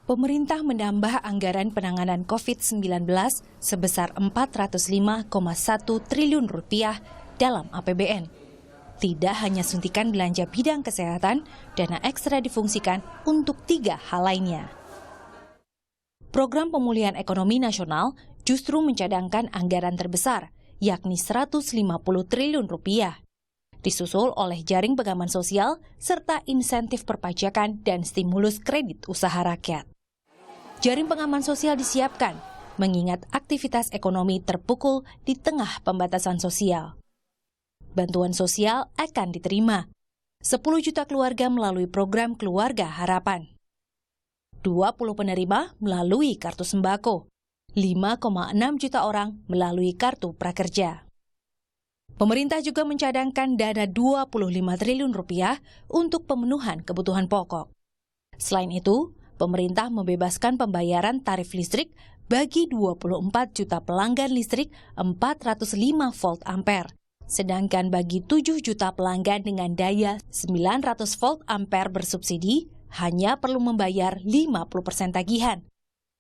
Pemerintah menambah anggaran penanganan COVID-19 sebesar Rp405,1 triliun dalam APBN. Tidak hanya suntikan belanja bidang kesehatan, dana ekstra difungsikan untuk 3 hal lainnya. Program pemulihan ekonomi nasional justru mencadangkan anggaran terbesar, yakni Rp150 triliun. Disusul oleh jaring pengaman sosial serta insentif perpajakan dan stimulus kredit usaha rakyat. Jaring pengaman sosial disiapkan, mengingat aktivitas ekonomi terpukul di tengah pembatasan sosial. Bantuan sosial akan diterima. 10 juta keluarga melalui program Keluarga Harapan. 20 penerima melalui kartu sembako. 5,6 juta orang melalui kartu prakerja. Pemerintah juga mencadangkan dana Rp25 triliun untuk pemenuhan kebutuhan pokok. Selain itu, pemerintah membebaskan pembayaran tarif listrik bagi 24 juta pelanggan listrik 405 volt ampere. Sedangkan bagi 7 juta pelanggan dengan daya 900 volt ampere bersubsidi, hanya perlu membayar 50% tagihan.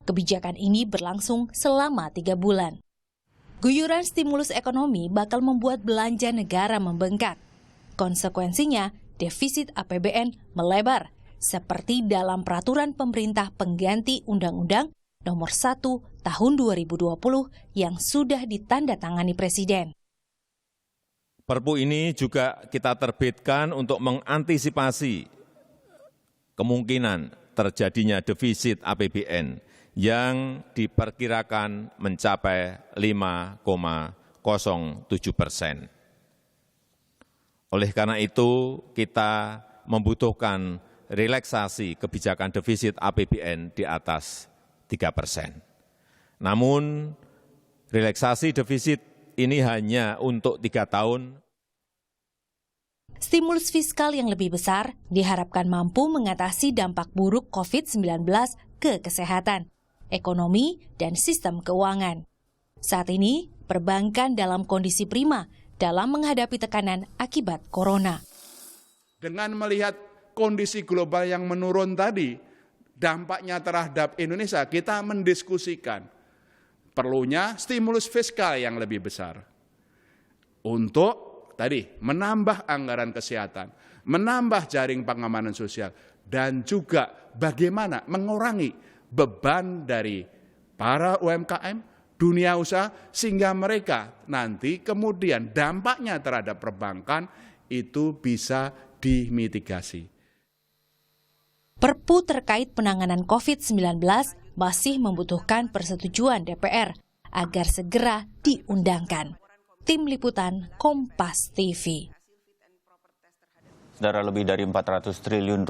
Kebijakan ini berlangsung selama 3 bulan. Guyuran stimulus ekonomi bakal membuat belanja negara membengkak. Konsekuensinya, defisit APBN melebar, seperti dalam peraturan pemerintah pengganti Undang-Undang Nomor 1 Tahun 2020 yang sudah ditandatangani Presiden. Perpu ini juga kita terbitkan untuk mengantisipasi kemungkinan terjadinya defisit APBN yang diperkirakan mencapai 5,07%. Oleh karena itu, kita membutuhkan relaksasi kebijakan defisit APBN di atas 3%. Namun, relaksasi defisit ini hanya untuk 3 tahun. Stimulus fiskal yang lebih besar diharapkan mampu mengatasi dampak buruk COVID-19 ke kesehatan, ekonomi, dan sistem keuangan. Saat ini, perbankan dalam kondisi prima dalam menghadapi tekanan akibat corona. Dengan melihat kondisi global yang menurun tadi, dampaknya terhadap Indonesia, kita mendiskusikan perlunya stimulus fiskal yang lebih besar untuk tadi menambah anggaran kesehatan, menambah jaring pengamanan sosial, dan juga bagaimana mengurangi beban dari para UMKM, dunia usaha, sehingga mereka nanti kemudian dampaknya terhadap perbankan itu bisa dimitigasi. Perpu terkait penanganan COVID-19 masih membutuhkan persetujuan DPR agar segera diundangkan. Tim Liputan Kompas TV. Saudara, lebih dari Rp400 triliun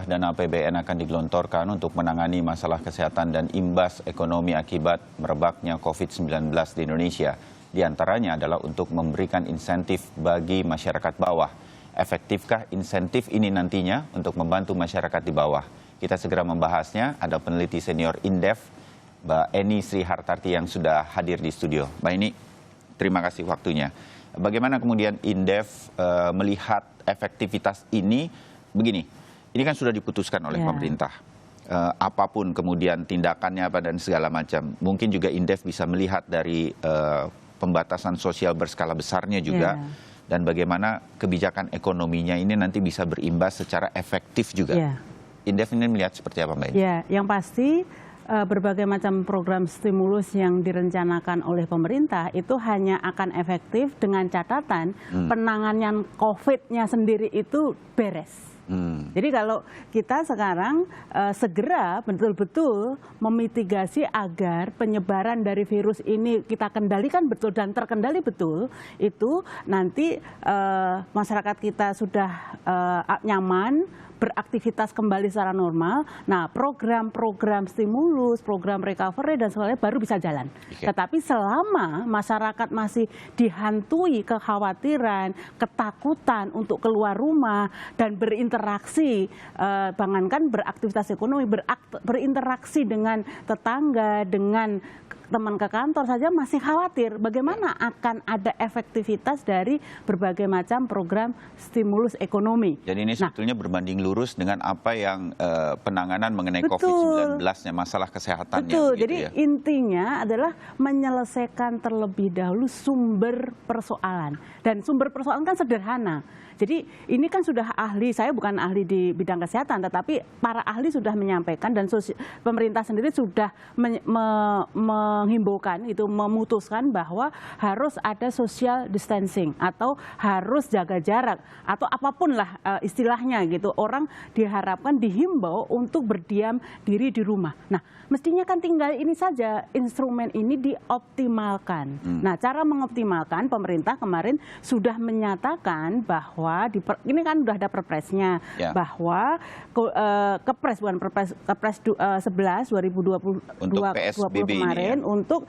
dana APBN akan digelontorkan untuk menangani masalah kesehatan dan imbas ekonomi akibat merebaknya COVID-19 di Indonesia. Di antaranya adalah untuk memberikan insentif bagi masyarakat bawah. Efektifkah insentif ini nantinya untuk membantu masyarakat di bawah? Kita segera membahasnya. Ada peneliti senior Indef, Mbak Eni Sri Hartarti yang sudah hadir di studio. Mbak Eni, terima kasih waktunya. Bagaimana kemudian Indef melihat efektivitas ini? Begini, ini kan sudah diputuskan oleh pemerintah. Apapun kemudian tindakannya apa dan segala macam. Mungkin juga Indef bisa melihat dari pembatasan sosial berskala besarnya juga. Dan bagaimana kebijakan ekonominya ini nanti bisa berimbas secara efektif juga. Indef ini melihat seperti apa, Mbak? Ya, yang pasti berbagai macam program stimulus yang direncanakan oleh pemerintah itu hanya akan efektif dengan catatan penanganan COVID-nya sendiri itu beres. Jadi kalau kita sekarang segera betul-betul memitigasi agar penyebaran dari virus ini kita kendalikan betul dan terkendali betul, itu nanti masyarakat kita sudah nyaman, beraktivitas kembali secara normal. Nah, program-program stimulus, program recovery dan sebagainya baru bisa jalan. Tetapi selama masyarakat masih dihantui kekhawatiran, ketakutan untuk keluar rumah dan berinteraksi, jangankan beraktivitas ekonomi, berinteraksi dengan tetangga, dengan teman ke kantor saja masih khawatir bagaimana akan ada efektivitas dari berbagai macam program stimulus ekonomi. Jadi ini sebetulnya berbanding lurus dengan apa yang penanganan mengenai Betul. COVID-19-nya, masalah kesehatannya. Betul, begitu jadi ya. intinya adalah menyelesaikan terlebih dahulu sumber persoalan. Dan sumber persoalan kan sederhana. Jadi ini kan sudah ahli, saya bukan ahli di bidang kesehatan, tetapi para ahli sudah menyampaikan dan pemerintah sendiri sudah menghimbaukan, itu memutuskan bahwa harus ada social distancing atau harus jaga jarak atau apapun lah istilahnya gitu. Orang diharapkan dihimbau untuk berdiam diri di rumah. Nah, mestinya kan tinggal ini saja instrumen ini dioptimalkan. Nah, cara mengoptimalkan pemerintah kemarin sudah menyatakan bahwa ini kan sudah ada perpresnya bahwa Kepres bukan Perpres, Kepres 11 2022 kemarin ini, untuk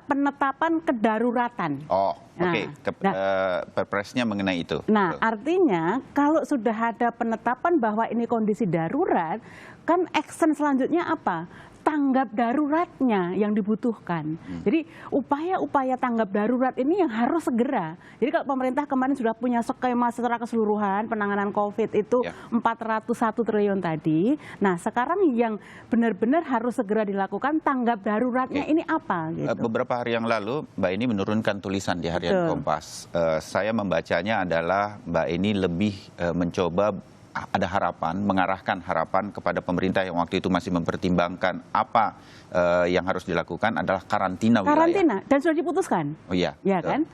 penetapan kedaruratan. Oh, Nah, oke. Perpresnya mengenai itu. Nah, artinya kalau sudah ada penetapan bahwa ini kondisi darurat, kan action selanjutnya apa? Tanggap daruratnya yang dibutuhkan. Jadi upaya-upaya tanggap darurat ini yang harus segera. Jadi kalau pemerintah kemarin sudah punya skema secara keseluruhan penanganan COVID itu 401 triliun tadi. Nah, sekarang yang benar-benar harus segera dilakukan tanggap daruratnya ini apa? Gitu. Beberapa hari yang lalu Mbak Eni menurunkan tulisan di Harian Kompas. Saya membacanya adalah Mbak Eni lebih mencoba ada harapan, mengarahkan harapan kepada pemerintah yang waktu itu masih mempertimbangkan apa yang harus dilakukan adalah karantina wilayah. Karantina, dan sudah diputuskan. Oh iya. Ya kan?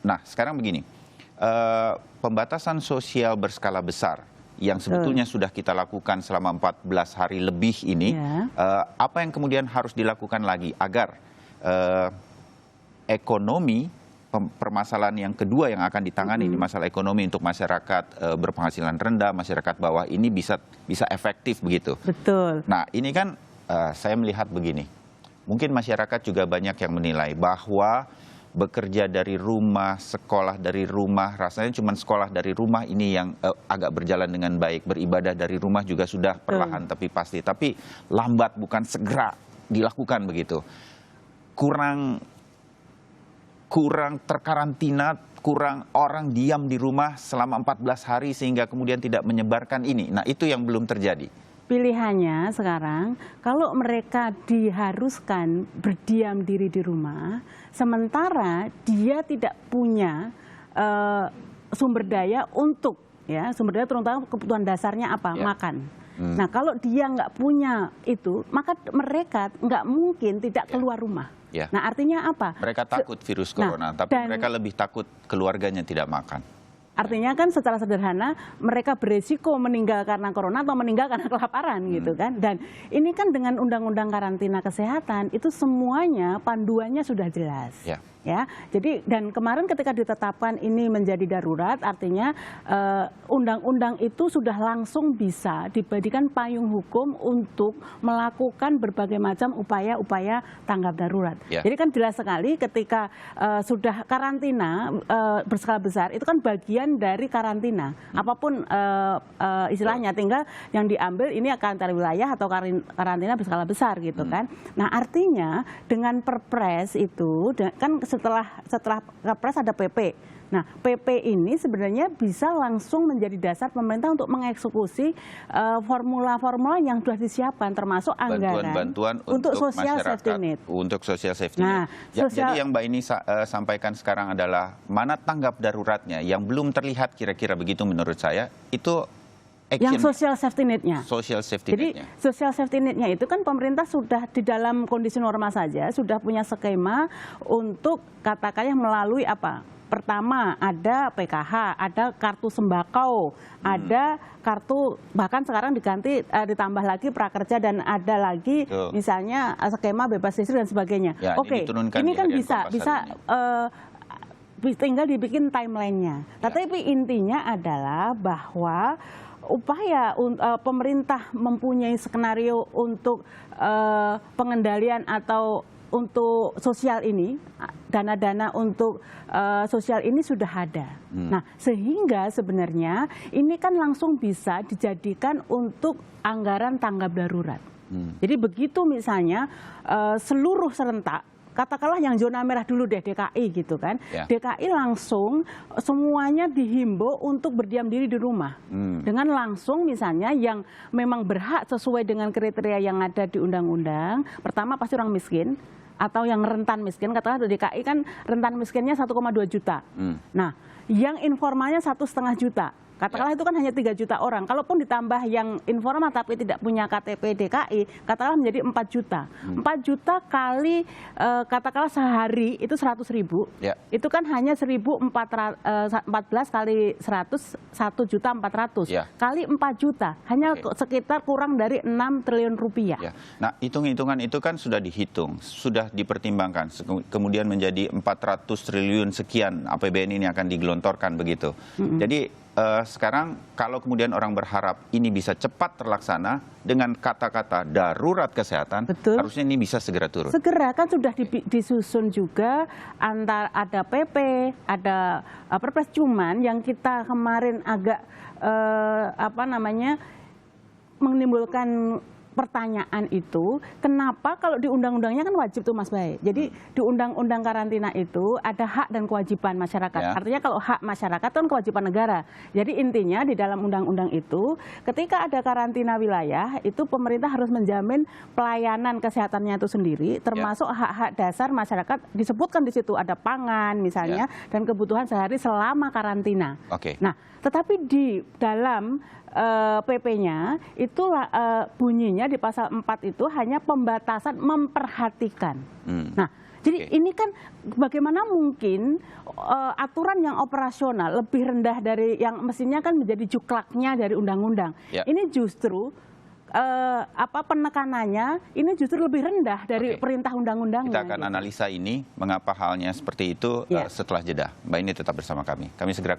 Nah, sekarang begini, pembatasan sosial berskala besar yang sebetulnya sudah kita lakukan selama 14 hari lebih ini, apa yang kemudian harus dilakukan lagi agar ekonomi, permasalahan yang kedua yang akan ditangani di masalah ekonomi untuk masyarakat berpenghasilan rendah, masyarakat bawah ini bisa efektif begitu. Betul. Nah, ini kan saya melihat begini. Mungkin masyarakat juga banyak yang menilai bahwa bekerja dari rumah, sekolah dari rumah, rasanya cuma sekolah dari rumah ini yang agak berjalan dengan baik. Beribadah dari rumah juga sudah perlahan tapi pasti. Tapi lambat, bukan segera dilakukan begitu. Kurang terkarantina, kurang orang diam di rumah selama 14 hari sehingga kemudian tidak menyebarkan ini. Nah, itu yang belum terjadi. Pilihannya sekarang, kalau mereka diharuskan berdiam diri di rumah, sementara dia tidak punya sumber daya untuk, sumber daya terutama kebutuhan dasarnya apa? Makan. Nah, kalau dia nggak punya itu, maka mereka nggak mungkin tidak keluar rumah. Nah, artinya apa? Mereka takut virus corona, tapi mereka lebih takut keluarganya tidak makan. Artinya kan secara sederhana mereka beresiko meninggal karena corona atau meninggal karena kelaparan gitu kan. Dan ini kan dengan undang-undang karantina kesehatan itu semuanya panduannya sudah jelas. Ya, jadi dan kemarin ketika ditetapkan ini menjadi darurat, artinya undang-undang itu sudah langsung bisa diberikan payung hukum untuk melakukan berbagai macam upaya-upaya tanggap darurat. Jadi kan jelas sekali ketika sudah karantina berskala besar, itu kan bagian dari karantina. Apapun istilahnya, tinggal yang diambil ini karantina wilayah atau karantina berskala besar gitu kan. Nah, artinya dengan perpres itu kan setelah Kepres ada PP. Nah, PP ini sebenarnya bisa langsung menjadi dasar pemerintah untuk mengeksekusi formula-formula yang sudah disiapkan, termasuk anggaran bantuan untuk social masyarakat, safety net. Untuk social safety net. Jadi yang Mbak ini sampaikan sekarang adalah mana tanggap daruratnya yang belum terlihat kira-kira begitu menurut saya, itu yang social safety net-nya. Social safety net-nya. Jadi social safety net-nya itu kan pemerintah sudah di dalam kondisi normal saja sudah punya skema untuk katakannya melalui apa? Pertama ada PKH, ada kartu sembako, ada kartu, bahkan sekarang diganti ditambah lagi prakerja dan ada lagi misalnya skema bebas listrik dan sebagainya. Oke, ini kan bisa tinggal dibikin timelinenya. Tapi intinya adalah bahwa upaya pemerintah mempunyai skenario untuk pengendalian atau untuk sosial ini, dana-dana untuk sosial ini sudah ada. Nah, sehingga sebenarnya ini kan langsung bisa dijadikan untuk anggaran tanggap darurat. Jadi begitu misalnya seluruh serentak, katakanlah yang zona merah dulu deh, DKI gitu kan. DKI langsung semuanya dihimbau untuk berdiam diri di rumah. Dengan langsung misalnya yang memang berhak sesuai dengan kriteria yang ada di undang-undang, pertama pasti orang miskin, atau yang rentan miskin, katakanlah DKI kan rentan miskinnya 1,2 juta. Nah, yang informalnya 1,5 juta. Katakanlah itu kan hanya 3 juta orang. Kalaupun ditambah yang informal tapi tidak punya KTP DKI, katakanlah menjadi 4 juta. 4 juta kali katakanlah sehari itu 100.000. Itu kan hanya 1.414 kali 100, 1.400.000. Kali 4 juta, hanya sekitar kurang dari 6 triliun rupiah. Nah, hitung-hitungan itu kan sudah dihitung, sudah dipertimbangkan. Kemudian menjadi 400 triliun sekian APBN ini akan digelontorkan begitu. Jadi sekarang kalau kemudian orang berharap ini bisa cepat terlaksana dengan kata-kata darurat kesehatan, harusnya ini bisa segera turun. Segera kan sudah disusun juga ada PP, ada Perpres, cuman yang kita kemarin agak menimbulkan pertanyaan itu, kenapa kalau di undang-undangnya kan wajib tuh Mas Bay. Jadi di undang-undang karantina itu ada hak dan kewajiban masyarakat. Artinya kalau hak masyarakat kan kewajiban negara. Jadi intinya di dalam undang-undang itu, ketika ada karantina wilayah, itu pemerintah harus menjamin pelayanan kesehatannya itu sendiri, termasuk hak-hak dasar masyarakat. Disebutkan di situ ada pangan misalnya, dan kebutuhan sehari selama karantina. Nah, tetapi di dalam PP-nya itu bunyinya di pasal 4 itu hanya pembatasan memperhatikan. Nah, jadi ini kan bagaimana mungkin aturan yang operasional lebih rendah dari yang mestinya kan menjadi juklaknya dari undang-undang. Ini justru penekanannya ini justru lebih rendah dari perintah undang-undangnya. Kita akan analisa ini, mengapa halnya seperti itu setelah jeda. Mbak ini tetap bersama kami. Kami segera kembali.